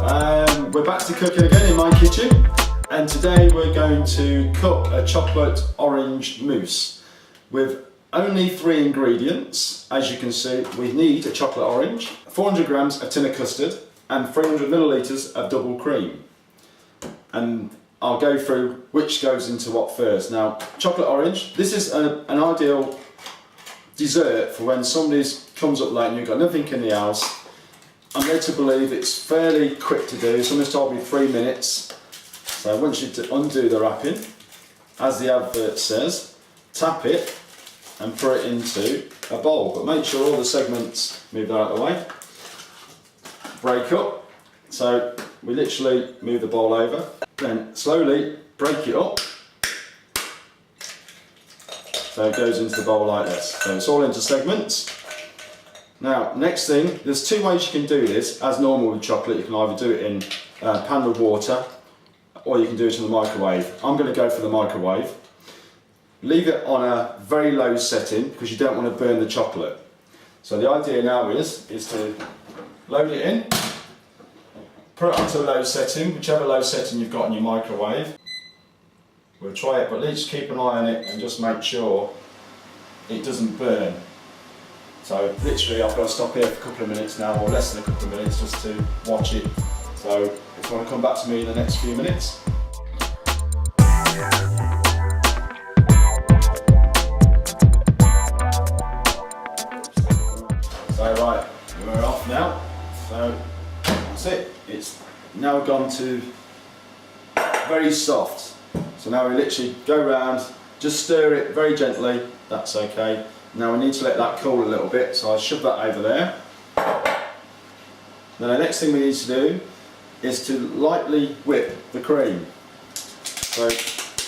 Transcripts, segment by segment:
We're back to cooking again in my kitchen, and today we're going to cook a chocolate orange mousse with only 3 ingredients. As you can see, we need a chocolate orange, 400 grams of tin of custard, and 300 millilitres of double cream. And I'll go through which goes into what first. Now, chocolate orange, this is an ideal dessert for when somebody comes up late and you've got nothing in the house. I'm led to believe it's fairly quick to do. Someone's told me 3 minutes. So I want you to undo the wrapping, as the advert says, tap it and put it into a bowl. But make sure all the segments move out of the way. Break up. So we literally move the bowl over, then slowly break it up. So it goes into the bowl like this. So it's all into segments. Now, next thing, there's 2 ways you can do this. As normal with chocolate, you can either do it in a pan with water, or you can do it in the microwave. I'm going to go for the microwave. Leave it on a very low setting because you don't want to burn the chocolate. So the idea now is to load it in, put it onto a low setting, whichever low setting you've got in your microwave. We'll try it, but at least keep an eye on it and just make sure it doesn't burn. So literally I've got to stop here for a couple of minutes now, or less than a couple of minutes, just to watch it. So if you want to come back to me in the next few minutes. So right, we're off now. So that's it. It's now gone to very soft. So now we literally go round, just stir it very gently, that's okay. Now we need to let that cool a little bit, so I'll shove that over there. Then the next thing we need to do is to lightly whip the cream. So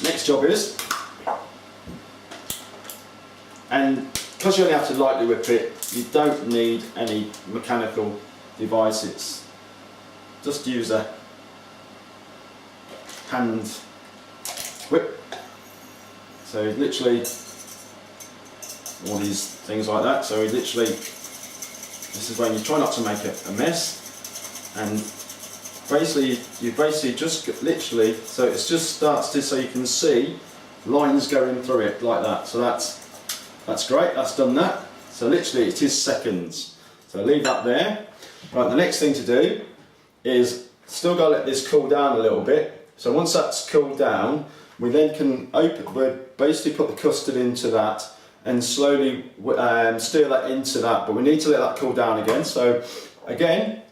next job is, and because you only have to lightly whip it, you don't need any mechanical devices. Just use a hand whip. So literally all these things like that. So we literally, this is when you try not to make a mess, and basically you just literally, so it just starts to, so you can see lines going through it like that. So that's great, that's done that. So literally it is seconds. So leave that there. Right, the next thing to do is still got to let this cool down a little bit. So once that's cooled down, we then can we'll basically put the custard into that and slowly stir that into that, but we need to let that cool down again. So again,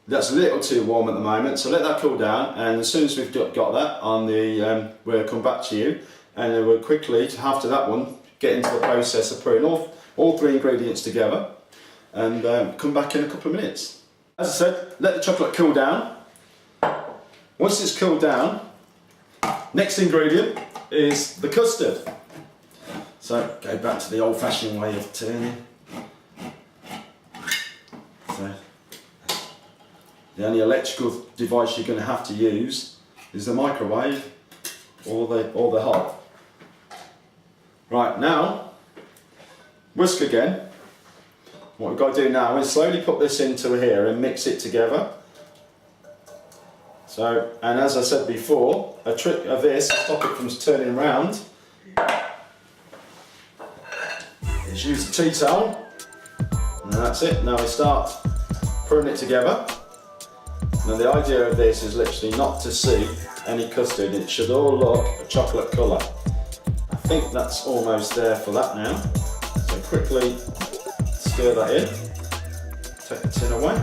that's a little too warm at the moment, so let that cool down, and as soon as we've got that on the, we'll come back to you, and then we'll quickly, after that one, get into the process of putting all 3 ingredients together, and come back in a couple of minutes. As I said, let the chocolate cool down. Once it's cooled down, next ingredient is the custard. So go back to the old-fashioned way of turning. So the only electrical device you're going to have to use is the microwave or the hob. Right, now whisk again. What we've got to do now is slowly put this into here and mix it together. So, and as I said before, a trick of this to stop it from turning around is use the tea towel, and that's it. Now we start putting it together. Now the idea of this is literally not to see any custard. It should all look a chocolate colour. I think that's almost there for that now. So quickly stir that in. Take the tin away.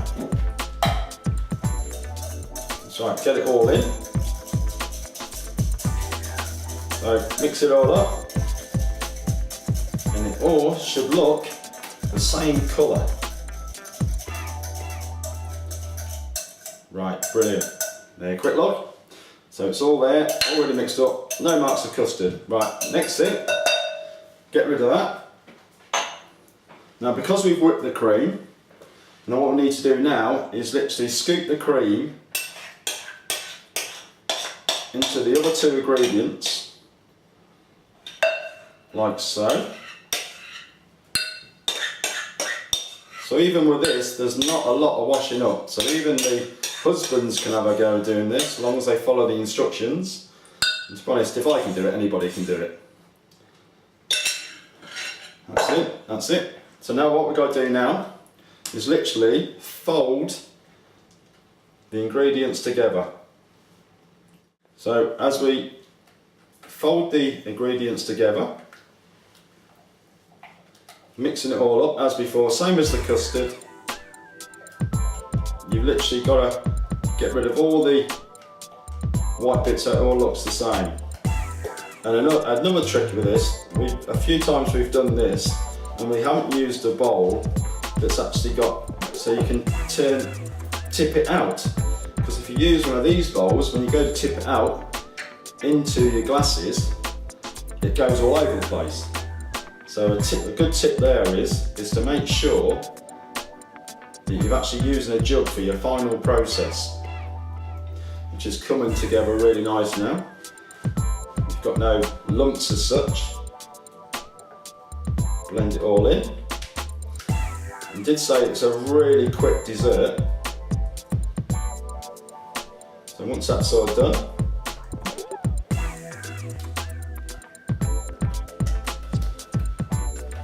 That's right, get it all in. So mix it all up. And it all should look the same colour. Right, brilliant. There, quick look. So it's all there, already mixed up, no marks of custard. Right, next thing, get rid of that. Now because we've whipped the cream, now what we need to do now is literally scoop the cream into the other 2 ingredients, like so. So even with this, there's not a lot of washing up. So even the Husbands can have a go at doing this, as long as they follow the instructions. And to be honest, if I can do it, anybody can do it. That's it, that's it. So now what we've got to do now is literally fold the ingredients together. So as we fold the ingredients together, mixing it all up as before, same as the custard, you've literally got to get rid of all the white bits so it all looks the same. And another trick with this, a few times we've done this and we haven't used a bowl that's actually got, so you can tip it out. Because if you use one of these bowls, when you go to tip it out into your glasses, it goes all over the place. So a good tip there is to make sure that you're actually using a jug for your final process, which is coming together really nice now. You've got no lumps as such. Blend it all in. I did say it's a really quick dessert. So once that's all done,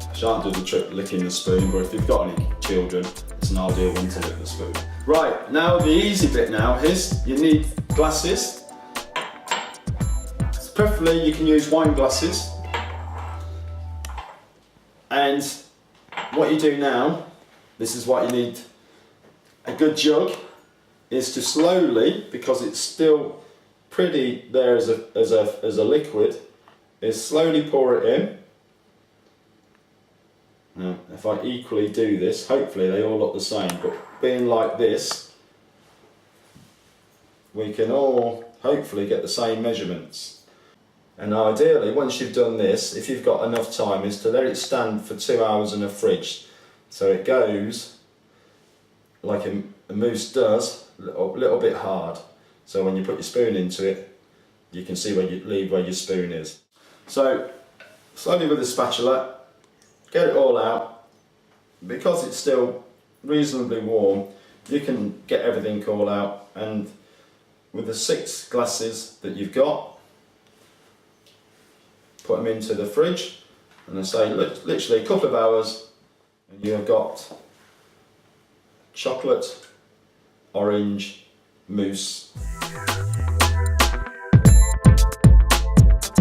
I shan't do the trick licking the spoon, but if you've got any children, it's an ideal one to lick the spoon. Right, now the easy bit now is you need glasses. Preferably you can use wine glasses. And what you do now, this is what you need. A good jug is to slowly, because it's still pretty there as a liquid, is slowly pour it in. Now, if I equally do this, hopefully they all look the same, but being like this, we can all hopefully get the same measurements. And ideally, once you've done this, if you've got enough time, is to let it stand for 2 hours in the fridge. So it goes like a mousse does, a little bit hard. So when you put your spoon into it, you can see where your spoon is. So slowly with the spatula, get it all out. Because it's still reasonably warm, you can get everything all out. And with the 6 glasses that you've got, put them into the fridge, and I say literally a couple of hours, and you have got chocolate orange mousse.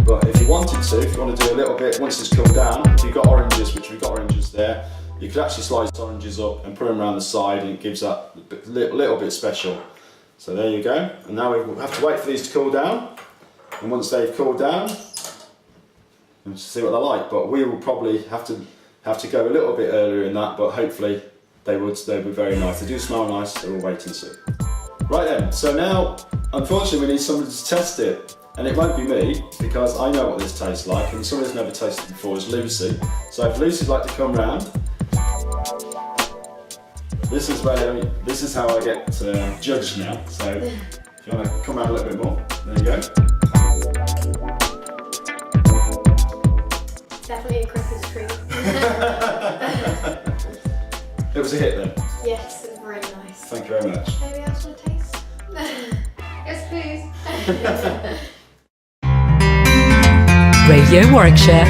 But if you wanted to, if you want to do a little bit, once it's cooled down, if you've got oranges, which we've got oranges there, you could actually slice oranges up and put them around the side, and it gives that little bit special. So there you go, and now we have to wait for these to cool down, and once they've cooled down, and see what they're like. But we will probably have to go a little bit earlier in that, but hopefully they'll be very nice. They do smell nice, so we'll wait and see. Right then, so now unfortunately we need somebody to test it, and it won't be me because I know what this tastes like, and somebody who's never tasted it before is Lucy. So if Lucy'd like to come round, this is how I get judged now. So if you want to come out a little bit more, there you go. Definitely a Christmas treat. It was a hit then? Yes, it was very nice. Thank you very much. Anybody else want to taste? Yes, please. Radio Warwickshire.